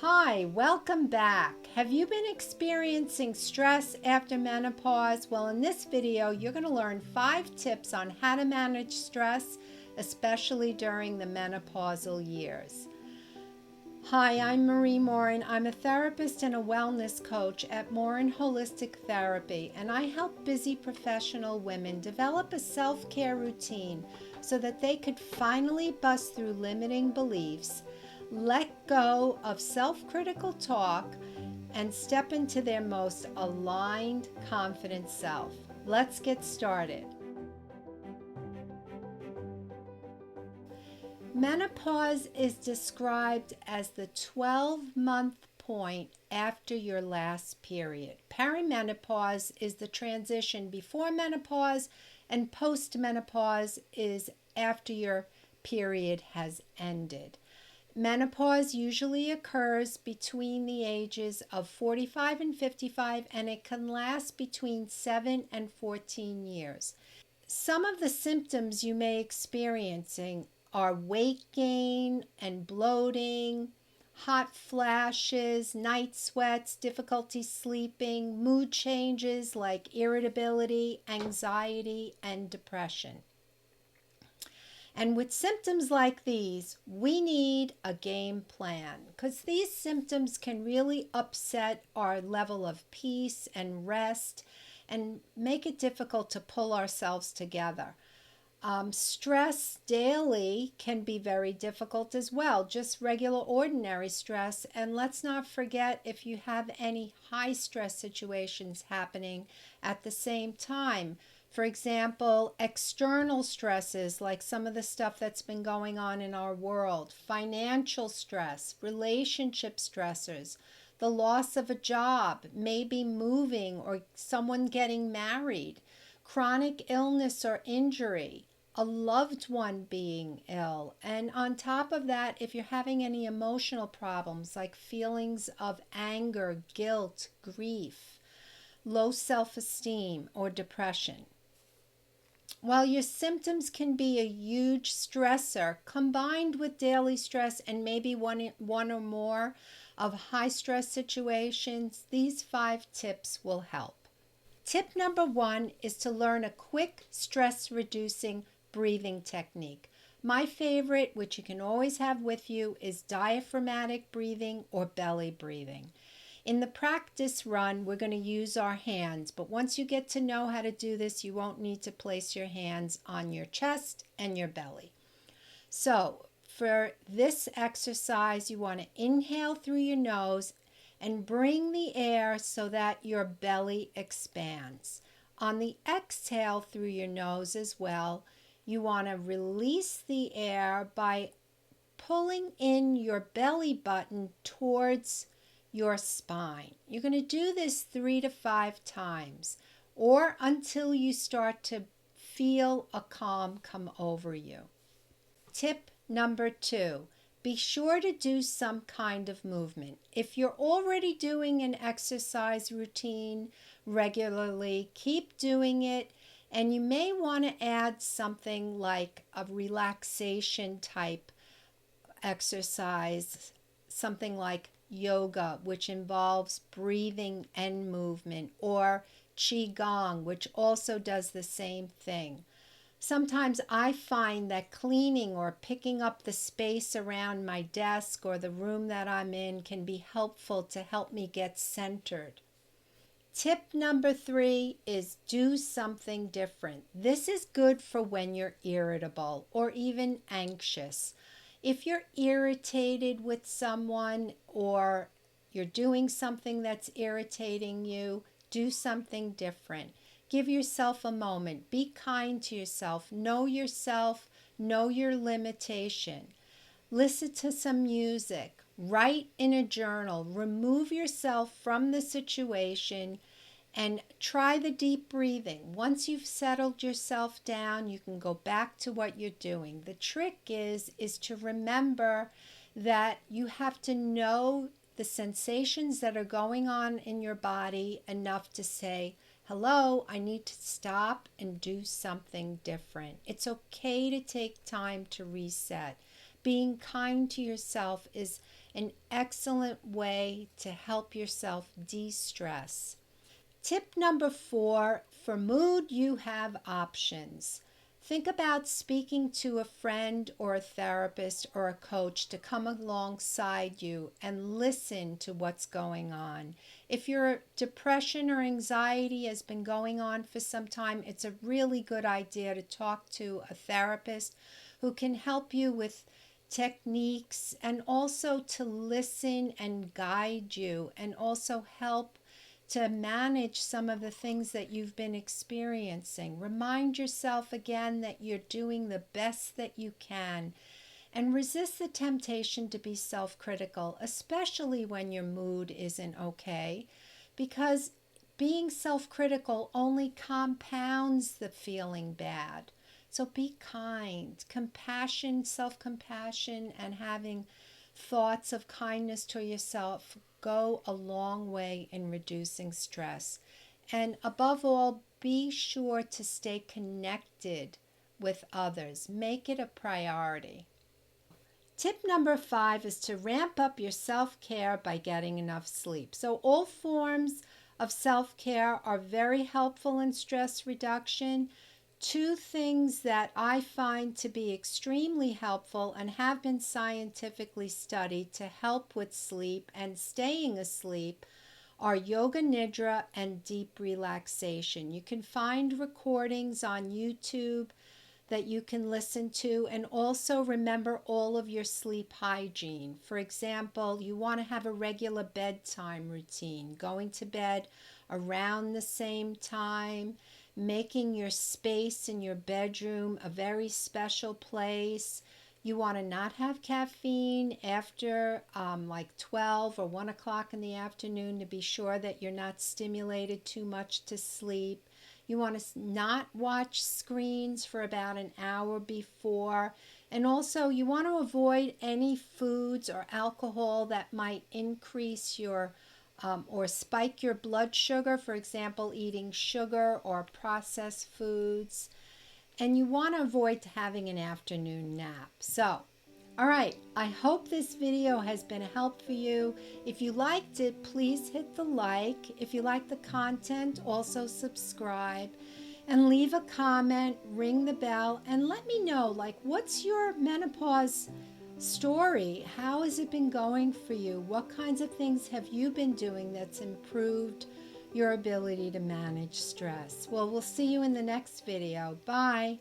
Hi, welcome back. Have you been experiencing stress after menopause? Well, in this video, you're going to learn 5 tips on how to manage stress, especially during the menopausal years. Hi, I'm Marie Morin. I'm a therapist and a wellness coach at Morin Holistic Therapy, and I help busy professional women develop a self-care routine so that they could finally bust through limiting beliefs, let go of self-critical talk, and step into their most aligned, confident self. Let's get started. Menopause is described as the 12-month point after your last period. Perimenopause is the transition before menopause, and postmenopause is after your period has ended. Menopause usually occurs between the ages of 45 and 55, and it can last between 7 and 14 years. Some of the symptoms you may experiencing are weight gain and bloating, hot flashes, night sweats, difficulty sleeping, mood changes like irritability, anxiety, and depression. And with symptoms like these, we need a game plan because these symptoms can really upset our level of peace and rest and make it difficult to pull ourselves together. Stress daily can be very difficult as well, just regular ordinary stress. And let's not forget if you have any high stress situations happening at the same time. For example, external stresses like some of the stuff that's been going on in our world, financial stress, relationship stressors, the loss of a job, maybe moving or someone getting married, chronic illness or injury, a loved one being ill. And on top of that, if you're having any emotional problems like feelings of anger, guilt, grief, low self-esteem, or depression. While your symptoms can be a huge stressor, combined with daily stress and maybe one or more of high stress situations, these 5 tips will help. Tip number 1 is to learn a quick stress-reducing breathing technique. My favorite, which you can always have with you, is diaphragmatic breathing or belly breathing. In the practice run, we're going to use our hands, but once you get to know how to do this, you won't need to place your hands on your chest and your belly. So for this exercise, you want to inhale through your nose and bring the air so that your belly expands. On the exhale through your nose as well, you want to release the air by pulling in your belly button towards your spine. You're going to do this 3 to 5 times or until you start to feel a calm come over you. Tip number 2, be sure to do some kind of movement. If you're already doing an exercise routine regularly, keep doing it, and you may want to add something like a relaxation type exercise, something like yoga, which involves breathing and movement, or qigong, which also does the same thing. Sometimes I find that cleaning or picking up the space around my desk or the room that I'm in can be helpful to help me get centered. Tip number 3 is do something different. This is good for when you're irritable or even anxious. If you're irritated with someone or you're doing something that's irritating you, do something different. Give yourself a moment. Be kind to yourself. Know your limitation. Listen to some music. Write in a journal. Remove yourself from the situation and try the deep breathing. Once you've settled yourself down, you can go back to what you're doing. The trick is to remember that you have to know the sensations that are going on in your body enough to say, hello, I need to stop and do something different. It's okay to take time to reset. being kind to yourself is an excellent way to help yourself de-stress. Tip number 4, for mood, you have options. Think about speaking to a friend or a therapist or a coach to come alongside you and listen to what's going on. If your depression or anxiety has been going on for some time, it's a really good idea to talk to a therapist who can help you with techniques and also to listen and guide you and also help to manage some of the things that you've been experiencing. Remind yourself again that you're doing the best that you can, and resist the temptation to be self-critical, especially when your mood isn't okay, because being self-critical only compounds the feeling bad. So be kind. Compassion, self-compassion, and having thoughts of kindness to yourself go a long way in reducing stress. And above all, be sure to stay connected with others. Make it a priority. Tip number 5 is to ramp up your self-care by getting enough sleep. So all forms of self-care are very helpful in stress reduction. Two things that I find to be extremely helpful and have been scientifically studied to help with sleep and staying asleep are yoga nidra and deep relaxation. You can find recordings on YouTube that you can listen to, and also remember all of your sleep hygiene. For example, you want to have a regular bedtime routine, going to bed around the same time, making your space in your bedroom a very special place. You want to not have caffeine after like 12 or 1 o'clock in the afternoon to be sure that you're not stimulated too much to sleep. You want to not watch screens for about an hour before. And also, you want to avoid any foods or alcohol that might increase your or spike your blood sugar, for example, eating sugar or processed foods. And you want to avoid having an afternoon nap. So, all right, I hope this video has been a help for you. If you liked it, please hit the like. If you like the content, also subscribe and leave a comment, ring the bell, and let me know, like, what's your menopause story? How has it been going for you? What kinds of things have you been doing that's improved your ability to manage stress? Well, we'll see you in the next video. Bye.